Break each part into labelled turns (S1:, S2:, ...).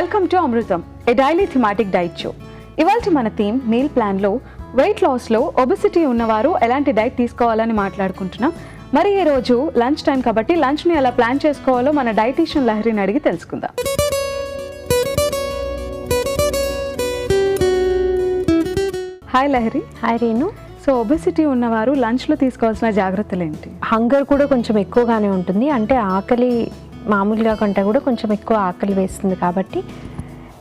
S1: Welcome to Amrutham, A daily thematic diet show. ఇవాళ మన theme meal ప్లాన్లో wait లాస్లో obesity ఉన్నవారు ఎలాంటి డైట్ తీసుకోవాలని మాట్లాడుకుంటున్నాం. మరి ఈ రోజు లంచ్ టైం కాబట్టి లంచ్ని ఎలా ప్లాన్ చేసుకోవాలో మన డైటీషియన్ లహరిని అడిగి తెలుసుకుందాం. Hi Lahari.
S2: Hi Renu.
S1: So obesity ఉన్నవారు లంచ్లో తీసుకోవాల్సిన జాగ్రత్తలు ఏంటి?
S2: హంగర్ కూడా కొంచెం ఎక్కువగానే ఉంటుంది, అంటే ఆకలి మామూలుగా కంటే కూడా కొంచెం ఎక్కువ ఆకలి వేస్తుంది కాబట్టి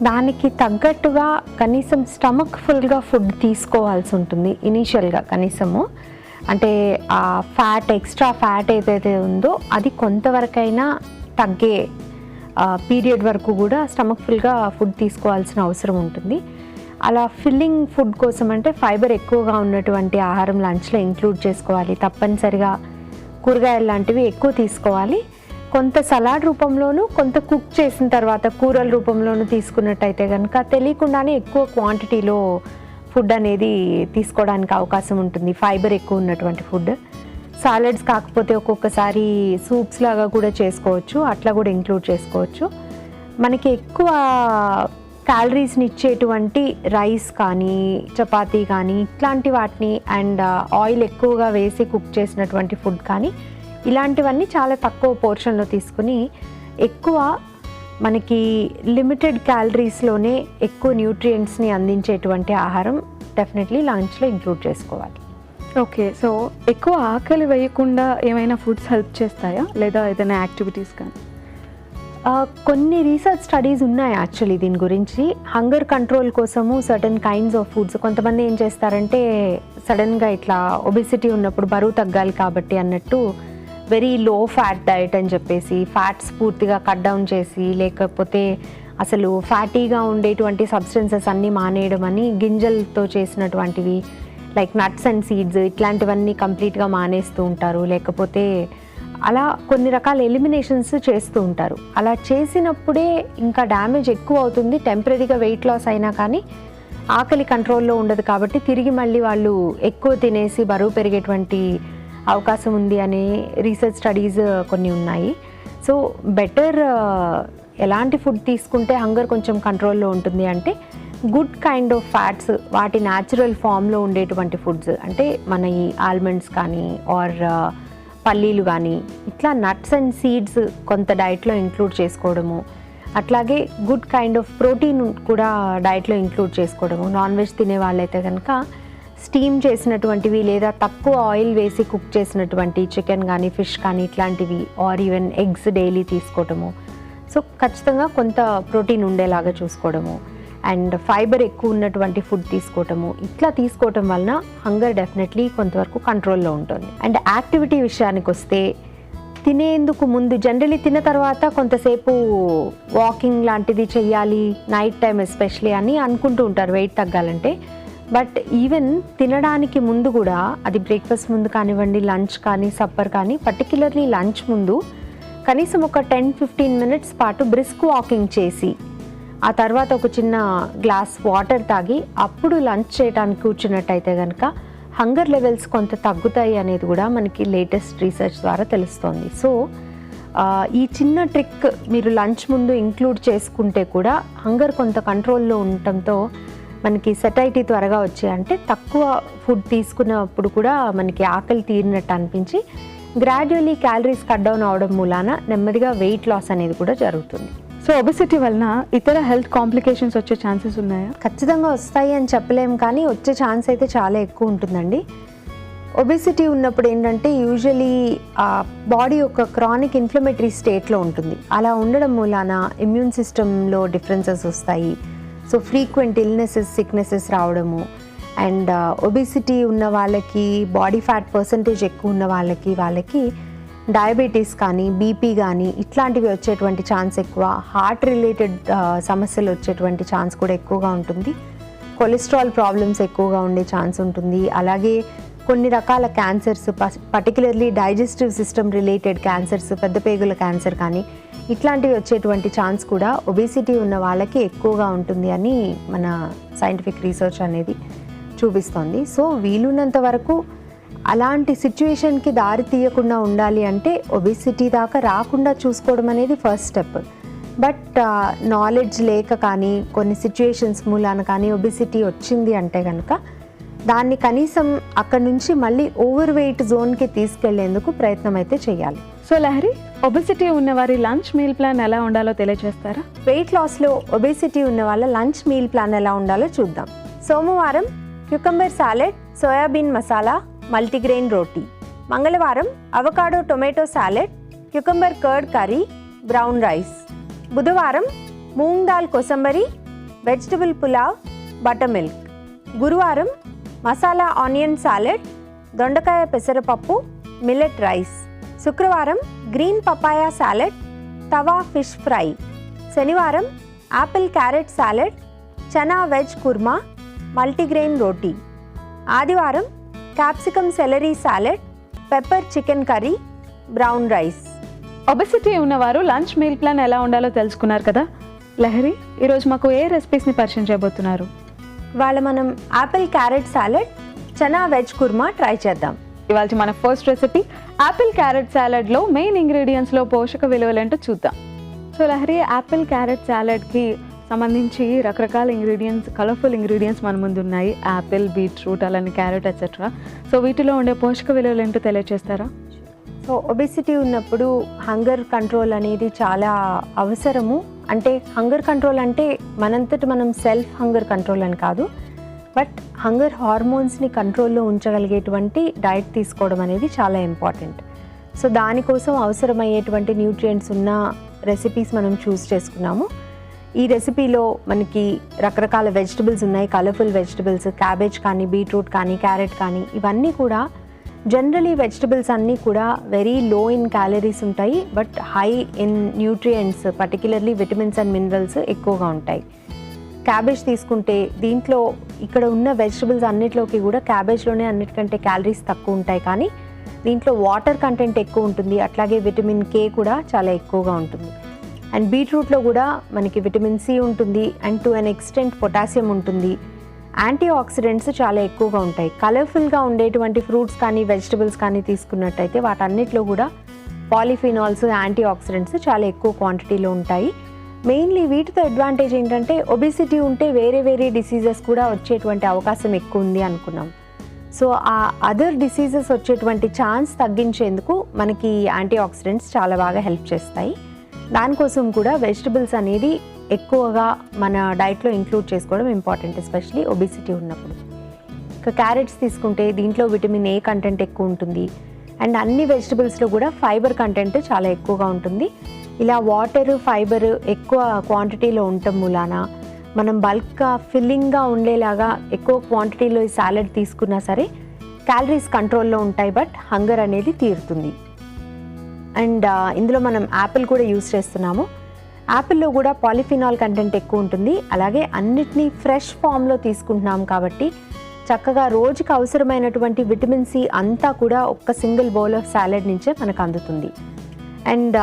S2: దానికి తగ్గట్టుగా కనీసం స్టమక్ ఫుల్గా ఫుడ్ తీసుకోవాల్సి ఉంటుంది ఇనీషియల్గా. కనీసము అంటే ఆ ఫ్యాట్, ఎక్స్ట్రా ఫ్యాట్ ఏదైతే ఉందో అది కొంతవరకైనా తగ్గే పీరియడ్ వరకు కూడా స్టమక్ ఫుల్గా ఫుడ్ తీసుకోవాల్సిన అవసరం ఉంటుంది. అలా ఫిల్లింగ్ ఫుడ్ కోసం అంటే ఫైబర్ ఎక్కువగా ఉన్నటువంటి ఆహారం లంచ్లో ఇంక్లూడ్ చేసుకోవాలి. తప్పనిసరిగా కూరగాయలు లాంటివి ఎక్కువ తీసుకోవాలి. కొంత సలాడ్ రూపంలోనూ, కొంత కుక్ చేసిన తర్వాత కూరల రూపంలోనూ తీసుకున్నట్టయితే కనుక తెలియకుండానే ఎక్కువ క్వాంటిటీలో ఫుడ్ అనేది తీసుకోవడానికి అవకాశం ఉంటుంది, ఫైబర్ ఎక్కువ ఉన్నటువంటి ఫుడ్. సాలడ్స్ కాకపోతే ఒక్కొక్కసారి సూప్స్ లాగా కూడా చేసుకోవచ్చు, అట్లా కూడా ఇంక్లూడ్ చేసుకోవచ్చు. మనకి ఎక్కువ క్యాలరీస్ని ఇచ్చేటువంటి రైస్ కానీ, చపాతీ కానీ ఇట్లాంటి వాటిని అండ్ ఆయిల్ ఎక్కువగా వేసి కుక్ చేసినటువంటి ఫుడ్ కానీ ఇలాంటివన్నీ చాలా తక్కువ పోర్షన్లో తీసుకుని ఎక్కువ మనకి లిమిటెడ్ క్యాలరీస్లోనే ఎక్కువ న్యూట్రియంట్స్ని అందించేటువంటి ఆహారం డెఫినెట్లీ లంచ్లో ఇంక్లూడ్ చేసుకోవాలి.
S1: ఓకే, సో ఎక్కువ ఆకలి వేయకుండా ఏమైనా ఫుడ్స్ హెల్ప్ చేస్తాయా, లేదా ఏదైనా యాక్టివిటీస్ కానీ?
S2: కొన్ని రీసెర్చ్ స్టడీస్ ఉన్నాయి యాక్చువల్లీ దీని గురించి. హంగర్ కంట్రోల్ కోసము సర్టన్ కైండ్స్ ఆఫ్ ఫుడ్స్, కొంతమంది ఏం చేస్తారంటే సడన్గా ఇట్లా ఒబెసిటీ ఉన్నప్పుడు బరువు తగ్గాలి కాబట్టి అన్నట్టు వెరీ లో ఫ్యాట్ డైట్ అని చెప్పేసి ఫ్యాట్స్ పూర్తిగా కట్ డౌన్ చేసి, లేకపోతే అసలు ఫ్యాటీగా ఉండేటువంటి సబ్స్టెన్సెస్ అన్నీ మానేయడం అని గింజలతో చేసినటువంటివి లైక్ నట్స్ అండ్ సీడ్స్ ఇట్లాంటివన్నీ కంప్లీట్గా మానేస్తూ ఉంటారు. లేకపోతే అలా కొన్ని రకాల ఎలిమినేషన్స్ చేస్తూ ఉంటారు. అలా చేసినప్పుడే ఇంకా డ్యామేజ్ ఎక్కువ అవుతుంది. టెంపరీగా వెయిట్ లాస్ అయినా కానీ ఆకలి కంట్రోల్లో ఉండదు కాబట్టి తిరిగి మళ్ళీ వాళ్ళు ఎక్కువ తినేసి బరువు పెరిగేటువంటి అవకాశం ఉంది అనే రీసెర్చ్ స్టడీస్ కొన్ని ఉన్నాయి. సో బెటర్ ఎలాంటి ఫుడ్ తీసుకుంటే హంగర్ కొంచెం కంట్రోల్లో ఉంటుంది అంటే గుడ్ కైండ్ ఆఫ్ ఫ్యాట్స్, వాటి న్యాచురల్ ఫామ్లో ఉండేటువంటి ఫుడ్స్, అంటే మన ఈ ఆల్మండ్స్ కానీ ఆర్ పల్లీలు కానీ ఇట్లా నట్స్ అండ్ సీడ్స్ కొంత డైట్లో ఇంక్లూడ్ చేసుకోవడము, అట్లాగే గుడ్ కైండ్ ఆఫ్ ప్రోటీన్ కూడా డైట్లో ఇంక్లూడ్ చేసుకోవడము. నాన్ వెజ్ తినే వాళ్ళైతే కనుక స్టీమ్ చేసినటువంటివి లేదా తక్కువ ఆయిల్ వేసి కుక్ చేసినటువంటి చికెన్ కానీ, ఫిష్ కానీ ఇట్లాంటివి ఆర్ ఈవెన్ ఎగ్స్ డైలీ తీసుకోవడము. సో ఖచ్చితంగా కొంత ప్రోటీన్ ఉండేలాగా చూసుకోవడము అండ్ ఫైబర్ ఎక్కువ ఉన్నటువంటి ఫుడ్ తీసుకోవటము, ఇట్లా తీసుకోవటం వలన హంగర్ డెఫినెట్లీ కొంతవరకు కంట్రోల్లో ఉంటుంది. అండ్ యాక్టివిటీ విషయానికి వస్తే తినేందుకు ముందు జనరలీ తిన్న తర్వాత కొంతసేపు వాకింగ్ లాంటిది చెయ్యాలి నైట్ టైం ఎస్పెషలీ అని అనుకుంటూ ఉంటారు వెయిట్ తగ్గాలంటే. బట్ ఈవెన్ తినడానికి ముందు కూడా, అది బ్రేక్ఫాస్ట్ ముందు కానివ్వండి, లంచ్ కానీ, సప్పర్ కానీ, పర్టిక్యులర్లీ లంచ్ ముందు కనీసం ఒక 10-15 మినిట్స్ పాటు బ్రిస్క్ వాకింగ్ చేసి ఆ తర్వాత ఒక చిన్న గ్లాస్ వాటర్ తాగి అప్పుడు లంచ్ చేయడానికి కూర్చున్నట్టయితే కనుక హంగర్ లెవెల్స్ కొంత తగ్గుతాయి అనేది కూడా మనకి లేటెస్ట్ రీసెర్చ్ ద్వారా తెలుస్తోంది. సో ఈ చిన్న ట్రిక్ మీరు లంచ్ ముందు ఇంక్లూడ్ చేసుకుంటే కూడా హంగర్ కొంత కంట్రోల్లో ఉండటంతో మనకి సెటైటీ త్వరగా వచ్చే, అంటే తక్కువ ఫుడ్ తీసుకున్నప్పుడు కూడా మనకి ఆకలి తీరినట్టు అనిపించి గ్రాడ్యువల్లీ క్యాలరీస్ కట్ డౌన్ అవడం మూలాన నెమ్మదిగా వెయిట్ లాస్ అనేది కూడా జరుగుతుంది.
S1: సో ఒబెసిటీ వలన ఇతర హెల్త్ కాంప్లికేషన్స్ వచ్చే ఛాన్సెస్ ఉన్నాయా?
S2: ఖచ్చితంగా వస్తాయి అని చెప్పలేము, కానీ వచ్చే ఛాన్స్ అయితే చాలా ఎక్కువ ఉంటుందండి. ఒబెసిటీ ఉన్నప్పుడు ఏంటంటే యూజువలీ బాడీ ఒక క్రానిక్ ఇన్ఫ్లమేటరీ స్టేట్లో ఉంటుంది. అలా ఉండడం మూలాన ఇమ్యూన్ సిస్టంలో డిఫరెన్సెస్ వస్తాయి. సో ఫ్రీక్వెంట్ ఇల్నెసెస్, సిక్నెసెస్ రావడము అండ్ ఒబెసిటీ ఉన్న వాళ్ళకి, బాడీ ఫ్యాట్ పర్సంటేజ్ ఎక్కువ ఉన్న వాళ్ళకి డయాబెటీస్ కానీ, బీపీ కానీ ఇట్లాంటివి వచ్చేటువంటి ఛాన్స్ ఎక్కువ. హార్ట్ రిలేటెడ్ సమస్యలు వచ్చేటువంటి ఛాన్స్ కూడా ఎక్కువగా ఉంటుంది. కొలెస్ట్రాల్ ప్రాబ్లమ్స్ ఎక్కువగా ఉండే ఛాన్స్ ఉంటుంది. అలాగే కొన్ని రకాల cancers, particularly digestive system related cancers, పెద్ద పేగుల క్యాన్సర్ కానీ ఇట్లాంటివి వచ్చేటువంటి ఛాన్స్ కూడా ఒబెసిటీ ఉన్న వాళ్ళకి ఎక్కువగా ఉంటుంది అని మన సైంటిఫిక్ రీసెర్చ్ అనేది చూపిస్తోంది. సో వీలున్నంత వరకు అలాంటి సిచ్యువేషన్కి దారి తీయకుండా ఉండాలి అంటే ఒబెసిటీ దాకా రాకుండా చూసుకోవడం అనేది ఫస్ట్ స్టెప్. బట్ నాలెడ్జ్ లేక కానీ కొన్ని సిచ్యుయేషన్స్ మూలాన కానీ ఒబిసిటీ వచ్చింది అంటే కనుక దాన్ని కనీసం అక్కడి నుంచి మళ్ళీ ఓవర్ వెయిట్ జోన్కి తీసుకెళ్లేందుకు ప్రయత్నం అయితే చేయాలి.
S1: సో లహరి, ఒబిసిటీ ఉన్న వారి లంచ్ మీల్ ప్లాన్ ఎలా ఉండాలో తెలియజేస్తారా?
S2: వెయిట్ లాస్లో ఒబేసిటీ ఉన్న వాళ్ళ లంచ్ మీల్ ప్లాన్ ఎలా ఉండాలో చూద్దాం. సోమవారం cucumber salad, soybean masala, multigrain roti. మంగళవారం avocado tomato salad, cucumber curd curry, brown rice. బుధవారం moong dal kosambari, vegetable pulao, buttermilk. గురువారం మసాలా ఆనియన్ సాలెడ్, దొండకాయ పెసరపప్పు, మిల్లెట్ రైస్. శుక్రవారం green papaya salad, tawa fish fry. శనివారం apple carrot salad, chana veg kurma, multigrain roti. ఆదివారం capsicum celery salad, pepper chicken curry, brown rice.
S1: Obesity ఉన్నవారు lunch meal plan ఎలా ఉండాలో తెలుసుకున్నారు కదా. లహరి, ఈరోజు మాకు ఏ రెసిపీస్ని పరిచయం చేయబోతున్నారు?
S2: ఇవాళ మనం apple carrot salad, chana veg kurma try చేద్దాం.
S1: ఇవాళ మన ఫస్ట్ రెసిపీ యాపిల్ క్యారెట్ సాలెడ్లో మెయిన్ ఇంగ్రీడియంట్స్లో పోషక విలువలేంటో చూద్దాం. సో లహరి, యాపిల్ క్యారెట్ సాలెడ్కి సంబంధించి రకరకాల ఇంగ్రీడియంట్స్, కలర్ఫుల్ ఇంగ్రీడియంట్స్ మన ముందు ఉన్నాయి. యాపిల్, బీట్రూట్, అలానే క్యారెట్ ఎట్సెట్రా. సో వీటిలో ఉండే పోషక విలువలు ఏంటో తెలియజేస్తారా?
S2: సో ఒబెసిటీ ఉన్నప్పుడు హంగర్ కంట్రోల్ అనేది చాలా అవసరము. అంటే హంగర్ కంట్రోల్ అంటే మనంతట మనం సెల్ఫ్ హంగర్ కంట్రోల్ అని కాదు, బట్ హంగర్ హార్మోన్స్ని కంట్రోల్లో ఉంచగలిగేటువంటి డైట్ తీసుకోవడం అనేది చాలా ఇంపార్టెంట్. సో దానికోసం అవసరమయ్యేటువంటి న్యూట్రియంట్స్ ఉన్న రెసిపీస్ మనం చూస్ చేసుకున్నాము. ఈ రెసిపీలో మనకి రకరకాల వెజిటబుల్స్ ఉన్నాయి, కలర్ఫుల్ వెజిటబుల్స్. క్యాబేజ్ కానీ, బీట్రూట్ కానీ, క్యారెట్ కానీ, ఇవన్నీ కూడా జనరలీ వెజిటబుల్స్ అన్నీ కూడా వెరీ లో ఇన్ క్యాలరీస్ ఉంటాయి, but high in nutrients, particularly vitamins and minerals ఎక్కువగా ఉంటాయి. క్యాబేజ్ తీసుకుంటే దీంట్లో ఇక్కడ ఉన్న వెజిటబుల్స్ అన్నిట్లోకి కూడా క్యాబేజ్లోనే అన్నిటికంటే క్యాలరీస్ తక్కువ ఉంటాయి, కానీ దీంట్లో వాటర్ కంటెంట్ ఎక్కువ ఉంటుంది. అట్లాగే విటమిన్ కే కూడా చాలా ఎక్కువగా ఉంటుంది. అండ్ బీట్రూట్లో కూడా మనకి విటమిన్ సి ఉంటుంది, and to an extent potassium ఉంటుంది. యాంటీ ఆక్సిడెంట్స్ చాలా ఎక్కువగా ఉంటాయి. కలర్ఫుల్గా ఉండేటువంటి ఫ్రూట్స్ కానీ, వెజిటబుల్స్ కానీ తీసుకున్నట్టయితే వాటన్నిటిలో కూడా పాలిఫినాల్స్, యాంటీ ఆక్సిడెంట్స్ చాలా ఎక్కువ క్వాంటిటీలో ఉంటాయి. మెయిన్లీ వీటితో అడ్వాంటేజ్ ఏంటంటే ఒబెసిటీ ఉంటే వేరే వేరే డిసీజెస్ కూడా వచ్చేటువంటి అవకాశం ఎక్కువ ఉంది అనుకున్నాం. సో ఆ అదర్ డిసీజెస్ వచ్చేటువంటి ఛాన్స్ తగ్గించేందుకు మనకి యాంటీ ఆక్సిడెంట్స్ చాలా బాగా హెల్ప్ చేస్తాయి. దానికోసం కూడా వెజిటబుల్స్ అనేది ఎక్కువగా మన డైట్లో ఇంక్లూడ్ చేసుకోవడం ఇంపార్టెంట్, ఎస్పెషలీ ఒబెసిటీ ఉన్నప్పుడు. ఇక క్యారెట్స్ తీసుకుంటే దీంట్లో విటమిన్ ఏ కంటెంట్ ఎక్కువ ఉంటుంది, అండ్ అన్ని వెజిటబుల్స్లో కూడా ఫైబర్ కంటెంట్ చాలా ఎక్కువగా ఉంటుంది. ఇలా వాటర్, ఫైబర్ ఎక్కువ క్వాంటిటీలో ఉండటం మూలాన మనం బల్క్గా, ఫిల్లింగ్గా ఉండేలాగా ఎక్కువ క్వాంటిటీలో ఈ సాలెడ్ తీసుకున్నా సరే క్యాలరీస్ కంట్రోల్లో ఉంటాయి, బట్ హంగర్ అనేది తీరుతుంది. అండ్ ఇందులో మనం యాపిల్ కూడా యూస్ చేస్తున్నాము. యాపిల్లో కూడా పాలిఫినాల్ కంటెంట్ ఎక్కువ ఉంటుంది. అలాగే అన్నిటినీ ఫ్రెష్ ఫామ్లో తీసుకుంటున్నాం కాబట్టి చక్కగా రోజుకి అవసరమైనటువంటి విటమిన్ సి అంతా కూడా ఒక్క సింగిల్ బౌల్ ఆఫ్ సాలెడ్ నుంచే మనకు అందుతుంది. అండ్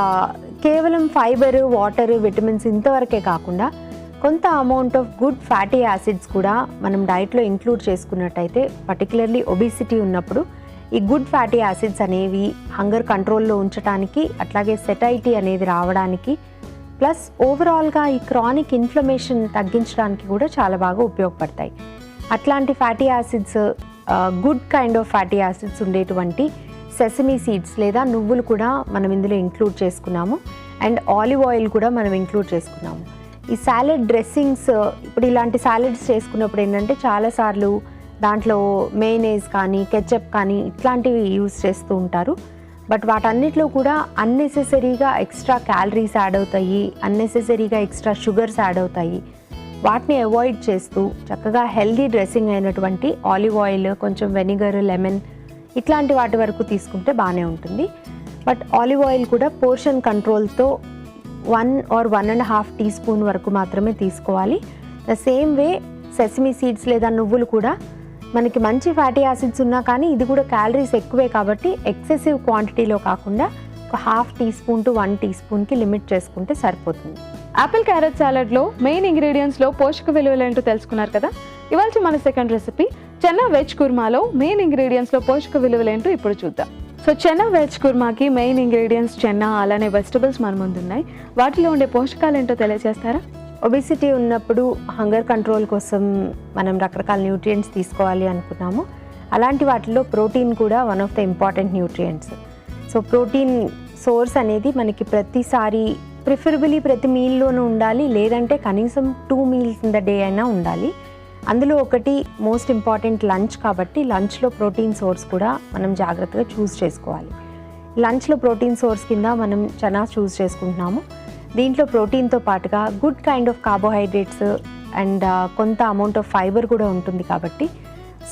S2: కేవలం ఫైబర్, వాటర్, విటమిన్స్ ఇంతవరకే కాకుండా కొంత amount of good fatty acids కూడా మనం డైట్లో ఇంక్లూడ్ చేసుకున్నట్టయితే, పర్టికులర్లీ ఒబెసిటీ ఉన్నప్పుడు ఈ గుడ్ ఫ్యాటీ యాసిడ్స్ అనేవి హంగర్ కంట్రోల్లో ఉంచడానికి, అట్లాగే సెటైటీ అనేది రావడానికి, ప్లస్ ఓవరాల్గా ఈ క్రానిక్ ఇన్ఫ్లమేషన్ తగ్గించడానికి కూడా చాలా బాగా ఉపయోగపడతాయి. అట్లాంటి fatty acids, good kind of fatty acids ఉండేటువంటి సెసమీ సీడ్స్ లేదా నువ్వులు కూడా మనం ఇందులో ఇంక్లూడ్ చేసుకున్నాము. అండ్ ఆలివ్ ఆయిల్ కూడా మనం ఇంక్లూడ్ చేసుకున్నాము. ఈ సాలెడ్ డ్రెస్సింగ్స్, ఇప్పుడు ఇలాంటి సాలెడ్స్ చేసుకున్నప్పుడు ఏంటంటే చాలాసార్లు దాంట్లో మేనేజ్ కానీ, కెచప్ కానీ ఇట్లాంటివి యూస్ చేస్తూ ఉంటారు. బట్ వాటన్నిటిలో కూడా అన్నెసెసరీగా ఎక్స్ట్రా క్యాలరీస్ యాడ్ అవుతాయి, అన్నెసెసరీగా ఎక్స్ట్రా షుగర్స్ యాడ్ అవుతాయి. వాటిని అవాయిడ్ చేస్తూ చక్కగా హెల్దీ డ్రెస్సింగ్ అయినటువంటి ఆలివ్ ఆయిల్, కొంచెం వెనిగర్, లెమన్ ఇట్లాంటి వాటి వరకు తీసుకుంటే బాగానే ఉంటుంది. బట్ ఆలివ్ ఆయిల్ కూడా పోర్షన్ కంట్రోల్తో 1 or 1.5 టీ స్పూన్ వరకు మాత్రమే తీసుకోవాలి. The same way sesame seeds లేదా నువ్వులు కూడా మనకి మంచి ఫ్యాటీ యాసిడ్స్ ఉన్నా కానీ ఇది కూడా క్యాలరీస్ ఎక్కువే కాబట్టి ఎక్సెసివ్ క్వాంటిటీలో కాకుండా ఒక 1/2 టీ స్పూన్ టు 1 టీ స్పూన్కి లిమిట్ చేసుకుంటే సరిపోతుంది.
S1: యాపిల్ క్యారెట్ సాలెడ్లో మెయిన్ ఇంగ్రీడియంట్స్లో పోషక విలువలు ఏంటో తెలుసుకున్నారు కదా. ఇవాళ మన సెకండ్ రెసిపీ చనా వెజ్ కుర్మాలో మెయిన్ ఇంగ్రీడియంట్స్లో పోషక విలువలు ఏంటో ఇప్పుడు చూద్దాం. సో చెన్నా వెజ్ కుర్మాకి మెయిన్ ఇంగ్రీడియంట్స్ చెన్నా, అలానే వెజిటబుల్స్ మన ముందు ఉన్నాయి. వాటిలో ఉండే పోషకాలు ఏంటో తెలియజేస్తారా?
S2: ఒబిసిటీ ఉన్నప్పుడు హంగర్ కంట్రోల్ కోసం మనం రకరకాల న్యూట్రియంట్స్ తీసుకోవాలి అనుకున్నాము. అలాంటి వాటిలో ప్రోటీన్ కూడా one of the important nutrients. So protein source అనేది మనకి ప్రతిసారి ప్రిఫరబుల్లీ ప్రతి మీల్లోనూ ఉండాలి, లేదంటే కనీసం 2 మీల్స్ ఇన్ ద డే అయినా ఉండాలి. అందులో ఒకటి మోస్ట్ ఇంపార్టెంట్ లంచ్, కాబట్టి లంచ్లో ప్రోటీన్ సోర్స్ కూడా మనం జాగ్రత్తగా చూస్ చేసుకోవాలి. లంచ్లో ప్రోటీన్ సోర్స్ కింద మనం చనా చూస్ చేసుకుంటున్నాము. దీంట్లో ప్రోటీన్తో పాటుగా good kind of carbohydrates and కొంత అమౌంట్ ఆఫ్ ఫైబర్ కూడా ఉంటుంది. కాబట్టి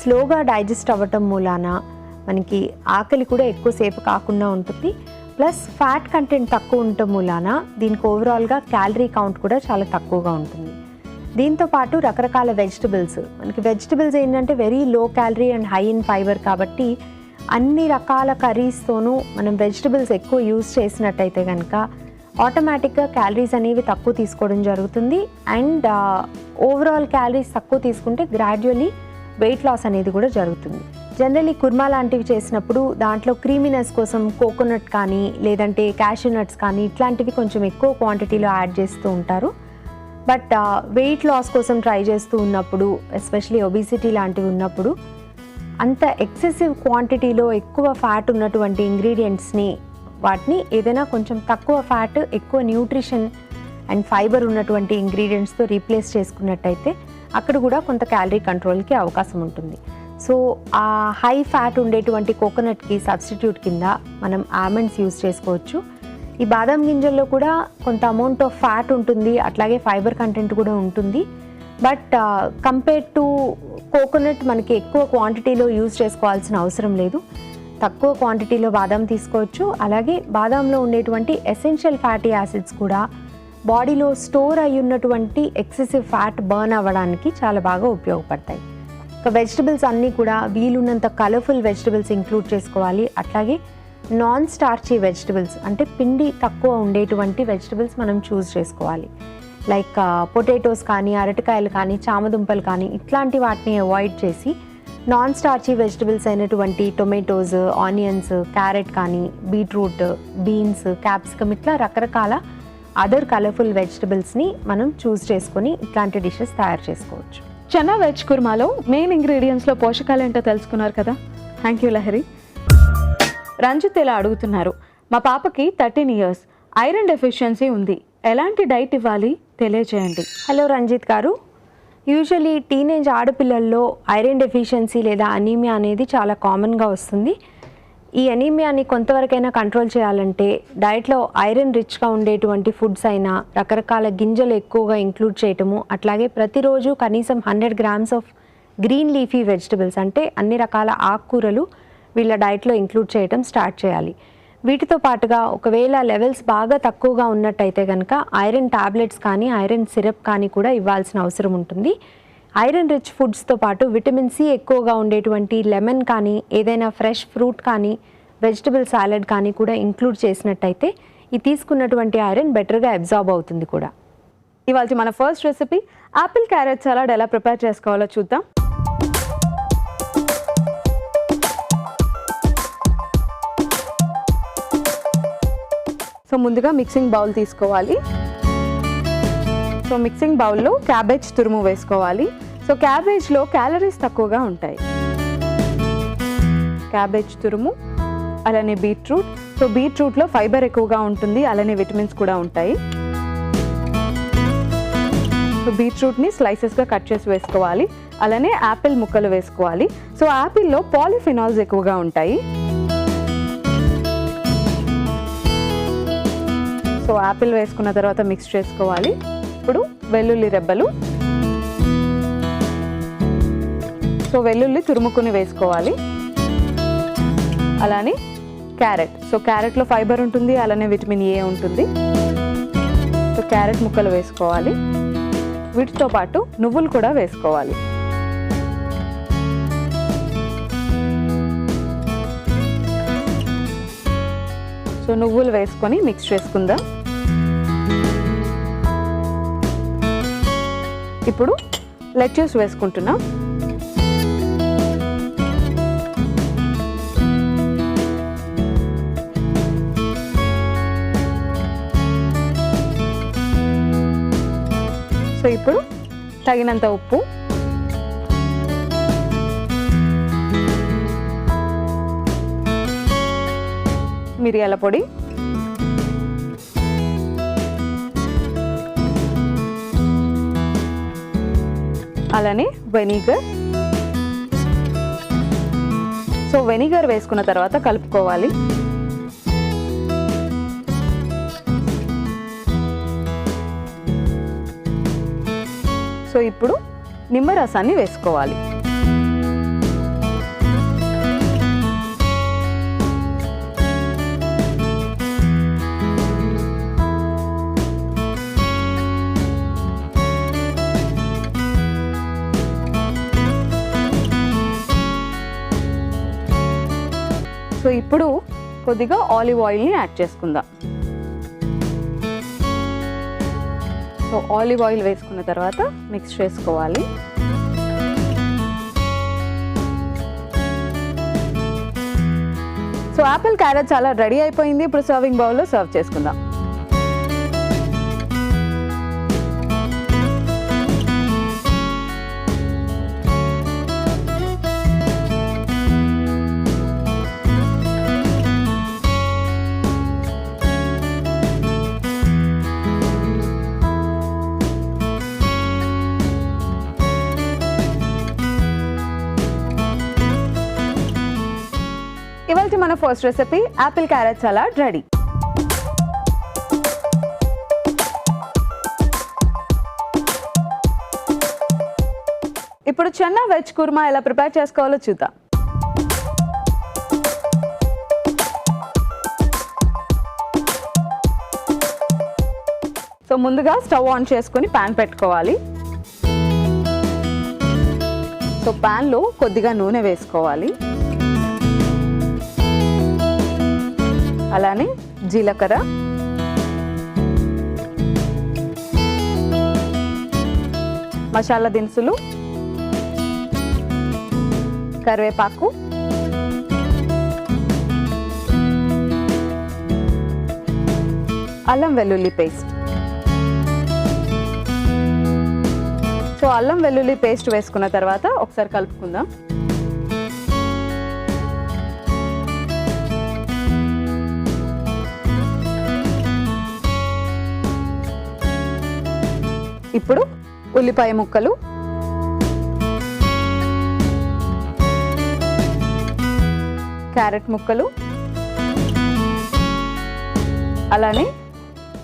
S2: స్లోగా డైజెస్ట్ అవ్వటం మూలాన మనకి ఆకలి కూడా ఎక్కువసేపు కాకుండా ఉంటుంది. ప్లస్ ఫ్యాట్ కంటెంట్ తక్కువ ఉండటం మూలాన దీనికి ఓవరాల్గా క్యాలరీ కౌంట్ కూడా చాలా తక్కువగా ఉంటుంది. దీంతో పాటు రకరకాల వెజిటబుల్స్, మనకి వెజిటబుల్స్ ఏంటంటే very low calorie and high in fibre, కాబట్టి అన్ని రకాల కర్రీస్తోనూ మనం వెజిటబుల్స్ ఎక్కువ యూజ్ చేసినట్టయితే కనుక ఆటోమేటిక్గా క్యాలరీస్ అనేవి తక్కువ తీసుకోవడం జరుగుతుంది. అండ్ ఓవరాల్ క్యాలరీస్ తక్కువ తీసుకుంటే గ్రాడ్యువల్లీ వెయిట్ లాస్ అనేది కూడా జరుగుతుంది. జనరల్లీ కుర్మా లాంటివి చేసినప్పుడు దాంట్లో క్రీమీనెస్ కోసం కోకోనట్ కానీ లేదంటే క్యాషూ నట్స్ కానీ ఇట్లాంటివి కొంచెం ఎక్కువ క్వాంటిటీలో యాడ్ చేస్తూ ఉంటారు. బట్ వెయిట్ లాస్ కోసం ట్రై చేస్తూ ఉన్నప్పుడు, ఎస్పెషలీ ఒబిసిటీ లాంటివి ఉన్నప్పుడు, అంత ఎక్సెసివ్ క్వాంటిటీలో ఎక్కువ ఫ్యాట్ ఉన్నటువంటి ఇంగ్రీడియంట్స్ని వాటిని ఏదైనా కొంచెం తక్కువ ఫ్యాట్ ఎక్కువ న్యూట్రిషన్ అండ్ ఫైబర్ ఉన్నటువంటి ఇంగ్రీడియంట్స్తో రీప్లేస్ చేసుకున్నట్టయితే అక్కడ కూడా కొంత క్యాలరీ కంట్రోల్కి అవకాశం ఉంటుంది. సో ఆ హై ఫ్యాట్ ఉండేటువంటి కోకోనట్కి సబ్స్టిట్యూట్ కింద మనం ఆల్మండ్స్ యూజ్ చేసుకోవచ్చు. ఈ బాదం గింజల్లో కూడా కొంత అమౌంట్ ఆఫ్ ఫ్యాట్ ఉంటుంది, అట్లాగే ఫైబర్ కంటెంట్ కూడా ఉంటుంది. బట్ కంపేర్ టు కోకోనట్ మనకి ఎక్కువ క్వాంటిటీలో యూజ్ చేసుకోవాల్సిన అవసరం లేదు. తక్కువ క్వాంటిటీలో బాదం తీసుకోవచ్చు. అలాగే బాదంలో ఉండేటువంటి ఎసెన్షియల్ ఫ్యాటీ యాసిడ్స్ కూడా బాడీలో స్టోర్ అయి ఉన్నటువంటి ఎక్సెసివ్ ఫ్యాట్ బర్న్ అవ్వడానికి చాలా బాగా ఉపయోగపడతాయి. ఇక వెజిటబుల్స్ అన్నీ కూడా వీలున్నంత కలర్ఫుల్ వెజిటబుల్స్ ఇంక్లూడ్ చేసుకోవాలి. అట్లాగే నాన్ స్టార్చీ వెజిటబుల్స్, అంటే పిండి తక్కువ ఉండేటువంటి వెజిటబుల్స్ మనం చూస్ చేసుకోవాలి. లైక్ పొటాటోస్ కానీ, అరటికాయలు కానీ, చామదుంపలు కానీ ఇట్లాంటి వాటిని అవాయిడ్ చేసి నాన్ స్టార్చీ వెజిటబుల్స్ అయినటువంటి టొమాటోస్, ఆనియన్స్, క్యారెట్ కానీ, బీట్రూట్, బీన్స్, క్యాప్సికమ్ ఇట్లా రకరకాల అదర్ కలర్ఫుల్ వెజిటబుల్స్ని మనం చూస్ చేసుకొని ఇట్లాంటి డిషెస్ తయారు చేసుకోవచ్చు.
S1: చెన్నా వెజ్ కుర్మాలో మెయిన్ ఇంగ్రీడియంట్స్లో పోషకాలు ఏంటో తెలుసుకున్నారు కదా. Thank you Lahari. రంజిత్ ఇలా అడుగుతున్నారు, మా పాపకి 13 years, ఐరన్ డెఫిషియన్సీ ఉంది, ఎలాంటి డైట్ ఇవ్వాలి తెలియజేయండి.
S2: హలో రంజిత్ గారు, యూజువలీ టీనేజ్ ఆడపిల్లల్లో ఐరన్ డెఫిషియన్సీ లేదా అనీమియా అనేది చాలా కామన్గా వస్తుంది. ఈ అనీమియాని కొంతవరకైనా కంట్రోల్ చేయాలంటే డైట్లో ఐరన్ రిచ్గా ఉండేటువంటి ఫుడ్స్ అయినా, రకరకాల గింజలు ఎక్కువగా ఇంక్లూడ్ చేయటము, అట్లాగే ప్రతిరోజు కనీసం 100 grams of green leafy vegetables, అంటే అన్ని రకాల ఆకుకూరలు వీళ్ళ డైట్లో ఇంక్లూడ్ చేయటం స్టార్ట్ చేయాలి. వీటితో పాటుగా ఒకవేళ లెవెల్స్ బాగా తక్కువగా ఉన్నట్టయితే కనుక ఐరన్ టాబ్లెట్స్ కానీ, ఐరన్ సిరప్ కానీ కూడా ఇవ్వాల్సిన అవసరం ఉంటుంది. ఐరన్ రిచ్ ఫుడ్స్తో పాటు విటమిన్ సి ఎక్కువగా ఉండేటువంటి లెమన్ కానీ, ఏదైనా ఫ్రెష్ ఫ్రూట్ కానీ, వెజిటబుల్ సాలెడ్ కానీ కూడా ఇంక్లూడ్ చేసినట్టయితే ఈ తీసుకున్నటువంటి ఐరన్ బెటర్గా అబ్జార్బ్ అవుతుంది కూడా.
S1: ఇవాళ మన first recipe apple carrot salad ఎలా ప్రిపేర్ చేసుకోవాలో చూద్దాం. సో ముందుగా మిక్సింగ్ బౌల్ తీసుకోవాలి. సో మిక్సింగ్ బౌల్లో క్యాబేజ్ తురుము వేసుకోవాలి. సో క్యాబేజ్లో క్యాలరీస్ తక్కువగా ఉంటాయి. క్యాబేజ్ తురుము, అలానే బీట్రూట్. సో బీట్రూట్లో ఫైబర్ ఎక్కువగా ఉంటుంది, అలానే విటమిన్స్ కూడా ఉంటాయి. సో బీట్రూట్ని స్లైసెస్గా కట్ చేసి వేసుకోవాలి. అలానే యాపిల్ ముక్కలు వేసుకోవాలి. సో యాపిల్లో పాలిఫినాల్స్ ఎక్కువగా ఉంటాయి. సో యాపిల్ వేసుకున్న తర్వాత మిక్స్ చేసుకోవాలి. ఇప్పుడు వెల్లుల్లి రెబ్బలు, సో వెల్లుల్లి తురుముకుని వేసుకోవాలి. అలానే క్యారెట్, సో క్యారెట్లో ఫైబర్ ఉంటుంది, అలానే విటమిన్ ఏ ఉంటుంది. సో క్యారెట్ ముక్కలు వేసుకోవాలి. వీటితో పాటు నువ్వులు కూడా వేసుకోవాలి. సో నువ్వులు వేసుకొని మిక్స్ చేసుకుందాం. ఇప్పుడు లెట్యూస్ వేసుకుంటున్నాం. సో ఇప్పుడు తగినంత ఉప్పు, మిరియాల పొడి, అలానే వెనిగర్. సో వెనిగర్ వేసుకున్న తర్వాత కలుపుకోవాలి. సో ఇప్పుడు నిమ్మరసాన్ని వేసుకోవాలి. సో ఇప్పుడు కొద్దిగా ఆలివ్ ఆయిల్ని యాడ్ చేసుకుందాం. సో ఆలివ్ ఆయిల్ వేసుకున్న తర్వాత మిక్స్ చేసుకోవాలి. So Apple carrot salad ready అయిపోయింది. ఇప్పుడు సర్వింగ్ బౌల్లో సర్వ్ చేసుకుందాం. ఇవాల్టి మన first recipe apple carrot salad ready. ఇప్పుడు చెన్నా వెజ్ కుర్మా ఎలా ప్రిపేర్ చేసుకోవాలో చూద్దాం. సో ముందుగా స్టవ్ ఆన్ చేసుకొని పాన్ పెట్టుకోవాలి. సో పాన్లో కొద్దిగా నూనె వేసుకోవాలి. అలానే జీలకర్ర, మసాలా దినుసులు, కరివేపాకు, అల్లం వెల్లుల్లి పేస్ట్. సో అల్లం వెల్లుల్లి పేస్ట్ వేసుకున్న తర్వాత ఒకసారి కలుపుకుందాం. ఇప్పుడు ఉల్లిపాయ ముక్కలు, క్యారెట్ ముక్కలు, అలానే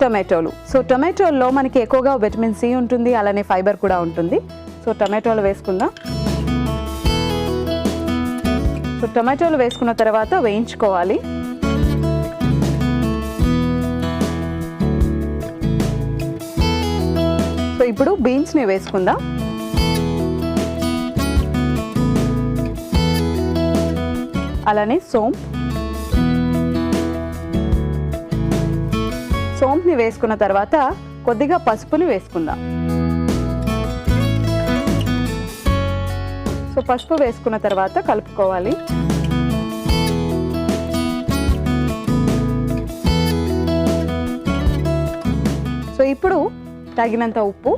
S1: టొమాటోలు. సో టొమాటోల్లో మనకి ఎక్కువగా విటమిన్ సి ఉంటుంది, అలానే ఫైబర్ కూడా ఉంటుంది. సో టొమాటోలు వేసుకుందాం. సో టొమాటోలు వేసుకున్న తర్వాత వేయించుకోవాలి. సో ఇప్పుడు బీన్స్ని వేసుకుందాం. అలానే సోంప్ని వేసుకున్న తర్వాత కొద్దిగా పసుపుని వేసుకుందాం. సో పసుపు వేసుకున్న తర్వాత కలుపుకోవాలి. సో ఇప్పుడు తగినంత ఉప్పు,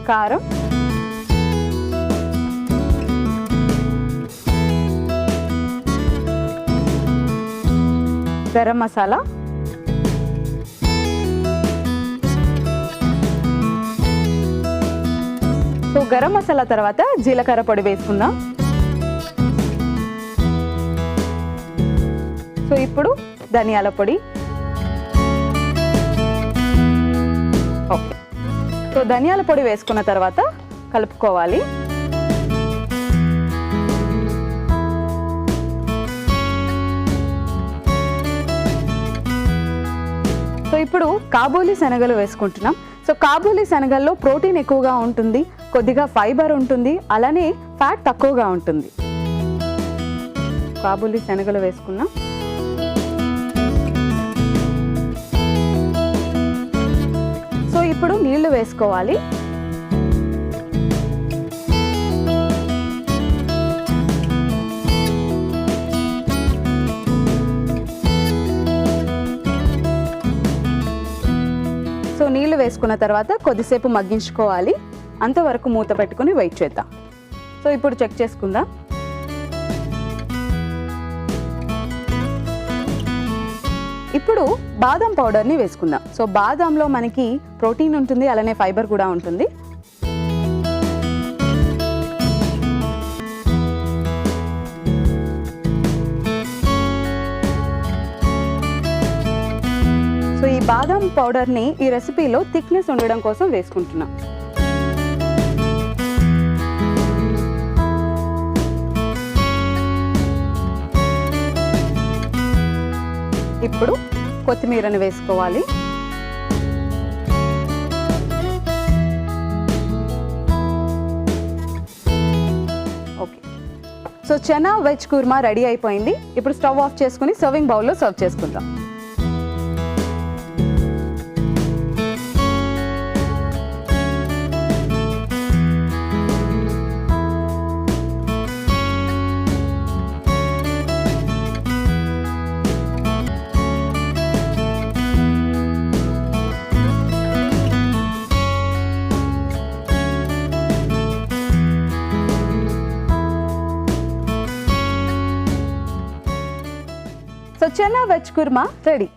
S1: కారం, గరం మసాలా, సో గరం మసాలా తర్వాత జీలకర్ర పొడి వేసుకుందాం. సో ఇప్పుడు ధనియాల పొడి. ఓకే. సో ధనియాల పొడి వేసుకున్న తర్వాత కలుపుకోవాలి. సో ఇప్పుడు కాబూలీ శనగలు వేసుకుంటున్నాం. సో కాబూలీ శనగల్లో ప్రోటీన్ ఎక్కువగా ఉంటుంది, కొద్దిగా ఫైబర్ ఉంటుంది, అలానే ఫ్యాట్ తక్కువగా ఉంటుంది. కాబూలీ శనగలు వేసుకున్నాం. సో ఇప్పుడు నీళ్లు వేసుకోవాలి. సో నీళ్లు వేసుకున్న తర్వాత కొద్దిసేపు మగ్గించుకోవాలి. అంతవరకు మూత పెట్టుకుని వెయిట్ చేద్దాం. సో ఇప్పుడు చెక్ చేసుకుందాం. ఇప్పుడు బాదం పౌడర్ని వేసుకుందాం. సో బాదంలో మనకి ప్రోటీన్ ఉంటుంది, అలానే ఫైబర్ కూడా ఉంటుంది. సో ఈ బాదం పౌడర్ని ఈ రెసిపీలో థిక్నెస్ ఉండడం కోసం వేసుకుంటున్నాం. ఇప్పుడు కొత్తిమీరని వేసుకోవాలి. Okay, so chana veg kurma ready అయిపోయింది. ఇప్పుడు స్టవ్ ఆఫ్ చేసుకుని సర్వింగ్ బౌల్లో సర్వ్ చేసుకుందాం. So chana veg kurma ready.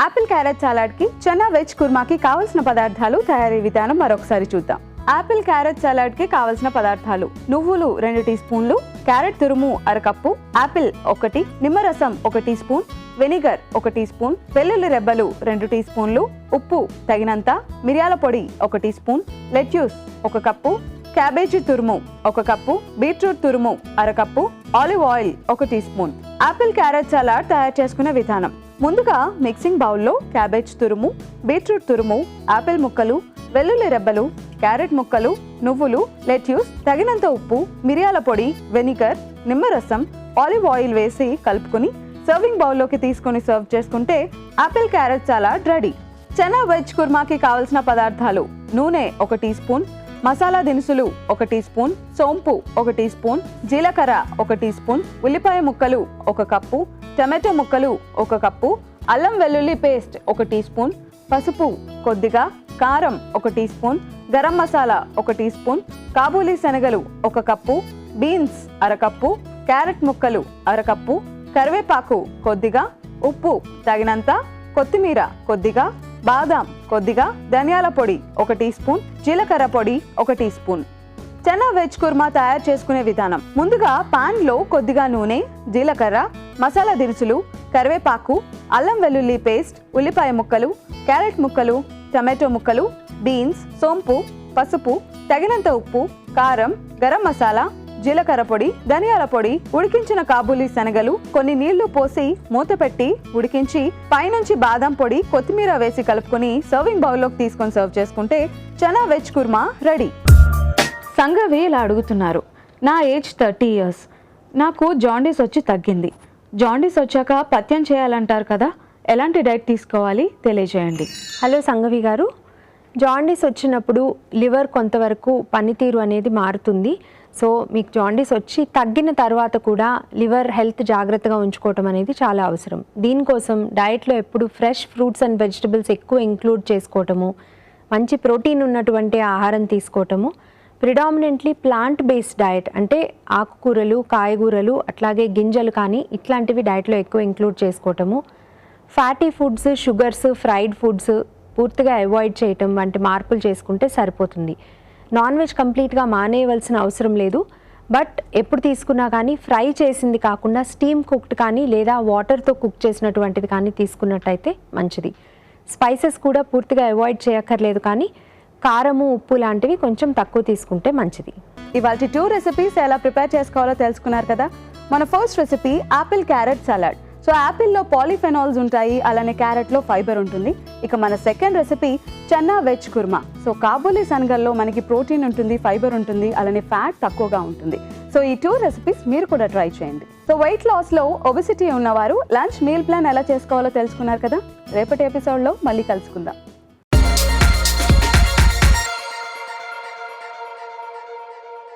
S1: Apple carrot సలాడ్కి చనా వెజ్ కుర్మాకి కావలసిన పదార్థాలు, తయారీ విధానం మరొకసారి చూద్దాం. యాపిల్ క్యారెట్ సలాడ్కి కావలసిన పదార్థాలు: నువ్వులు 2 టీ స్పూన్లు, క్యారెట్ తురుము 1/2 కప్పు, యాపిల్ 1, నిమ్మరసం 1 teaspoon, vinegar 1 teaspoon, వెల్లుల్లి రెబ్బలు 2 టీ స్పూన్లు, ఉప్పు తగినంత, మిరియాల పొడి 1 teaspoon, lettuce 1 cup, cabbage తురుము 1 కప్పు, బీట్రూట్ తురుము 1/2 cup, olive oil 1 teaspoon. Apple carrot salad తయారు చేసుకునే విధానం: ముందుగా మిక్సింగ్ బౌల్లో క్యాబేజ్ తురుము, బీట్రూట్ తురుము, యాపిల్ ముక్కలు, వెల్లుల్లి రెబ్బలు, క్యారెట్ ముక్కలు, నువ్వులు, లెట్యూస్, తగినంత ఉప్పు, మిరియాల పొడి, వెనిగర్, నిమ్మరసం, ఆలివ్ ఆయిల్ వేసి కలుపుకొని సర్వింగ్ బౌల్లోకి తీసుకొని సర్వ్ చేసుకుంటే apple carrot salad ready. Chana veg కుర్మాకి కావలసిన పదార్థాలు: నూనె 1 టీ స్పూన్, మసాలా దినుసులు 1 టీ స్పూన్, సోంపు 1 టీ స్పూన్, జీలకర్ర 1 టీ స్పూన్, ఉల్లిపాయ ముక్కలు 1 కప్పు, టమాటో ముక్కలు 1 కప్పు, అల్లం వెల్లుల్లి పేస్ట్ 1 టీ స్పూన్, పసుపు కొద్దిగా, కారం 1 teaspoon, garam masala 1 teaspoon, కాబూలీ శనగలు 1 కప్పు, బీన్స్ 1/2 కప్పు, క్యారెట్ ముక్కలు 1/2 కప్పు, కరివేపాకు కొద్దిగా, ఉప్పు తగినంత, కొత్తిమీర కొద్దిగా, బాదాం కొద్దిగా, ధనియాల పొడి 1 టీ స్పూన్, జీలకర్ర పొడి 1 teaspoon. Chana veg kurma తయారు చేసుకునే విధానం: ముందుగా పాన్ లో కొద్దిగా నూనె, జీలకర్ర, మసాలా దినుసులు, కరివేపాకు, అల్లం వెల్లుల్లి పేస్ట్, ఉల్లిపాయ ముక్కలు, క్యారెట్ ముక్కలు, టమాటో ముక్కలు, బీన్స్, సోంపు, పసుపు, తగినంత ఉప్పు, కారం, గరం మసాలా, జీలకర్ర పొడి, ధనియాల పొడి, ఉడికించిన కాబూలీ శనగలు, కొన్ని నీళ్లు పోసి మూత పెట్టి ఉడికించి పైనుంచి బాదం పొడి, కొత్తిమీర వేసి కలుపుకొని సర్వింగ్ బౌల్లోకి తీసుకొని సర్వ్ చేసుకుంటే చనా వెజ్ కుర్మా రెడీ. సంగవి ఇలా అడుగుతున్నారు: నా ఏజ్ 30 years, నాకు జాండీస్ వచ్చి తగ్గింది. జాండీస్ వచ్చాక పథ్యం చేయాలంటారు కదా, ఎలాంటి డైట్ తీసుకోవాలి తెలియజేయండి.
S2: హలో సంగవి గారు, జాండీస్ వచ్చినప్పుడు లివర్ కొంతవరకు పనితీరు అనేది మారుతుంది. సో మీకు జాండీస్ వచ్చి తగ్గిన తర్వాత కూడా లివర్ హెల్త్ జాగ్రత్తగా ఉంచుకోవటం అనేది చాలా అవసరం. దీనికోసం డైట్లో ఎప్పుడు ఫ్రెష్ ఫ్రూట్స్ అండ్ వెజిటబుల్స్ ఎక్కువ ఇంక్లూడ్ చేసుకోవటము, మంచి ప్రోటీన్ ఉన్నటువంటి ఆహారం తీసుకోవటము, ప్రిడామినెంట్లీ ప్లాంట్ బేస్డ్ డయట్ అంటే ఆకుకూరలు, కాయగూరలు, అట్లాగే గింజలు కానీ ఇట్లాంటివి డైట్లో ఎక్కువ ఇంక్లూడ్ చేసుకోవటము, fatty foods, sugars, fried foods పూర్తిగా అవాయిడ్ చేయటం వంటి మార్పులు చేసుకుంటే సరిపోతుంది. నాన్ వెజ్ కంప్లీట్గా మానేయవలసిన అవసరం లేదు. బట్ ఎప్పుడు తీసుకున్నా కానీ ఫ్రై చేసింది కాకుండా స్టీమ్ కుక్డ్ కానీ లేదా వాటర్తో కుక్ చేసినటువంటిది కానీ తీసుకున్నట్టయితే మంచిది. స్పైసెస్ కూడా పూర్తిగా అవాయిడ్ చేయక్కర్లేదు, కానీ కారము, ఉప్పు లాంటివి కొంచెం తక్కువ తీసుకుంటే మంచిది.
S1: ఇవాళ 2 రెసిపీస్ ఎలా ప్రిపేర్ చేసుకోవాలో తెలుసుకున్నారు కదా. మన first recipe apple carrot salad. So యాపిల్లో పాలిఫెనాల్స్ ఉంటాయి, అలానే క్యారెట్లో ఫైబర్ ఉంటుంది. ఇక మన second recipe chana veg kurma. So కాబూలీ శనగల్లో మనకి ప్రోటీన్ ఉంటుంది, ఫైబర్ ఉంటుంది, అలానే ఫ్యాట్ తక్కువగా ఉంటుంది. సో ఈ 2 రెసిపీస్ మీరు కూడా ట్రై చేయండి. సో వెయిట్ లాస్లో ఒబెసిటీ ఉన్నవారు లంచ్ మీల్ ప్లాన్ ఎలా చేసుకోవాలో తెలుసుకున్నారు కదా. రేపటి ఎపిసోడ్లో మళ్ళీ కలుసుకుందాం.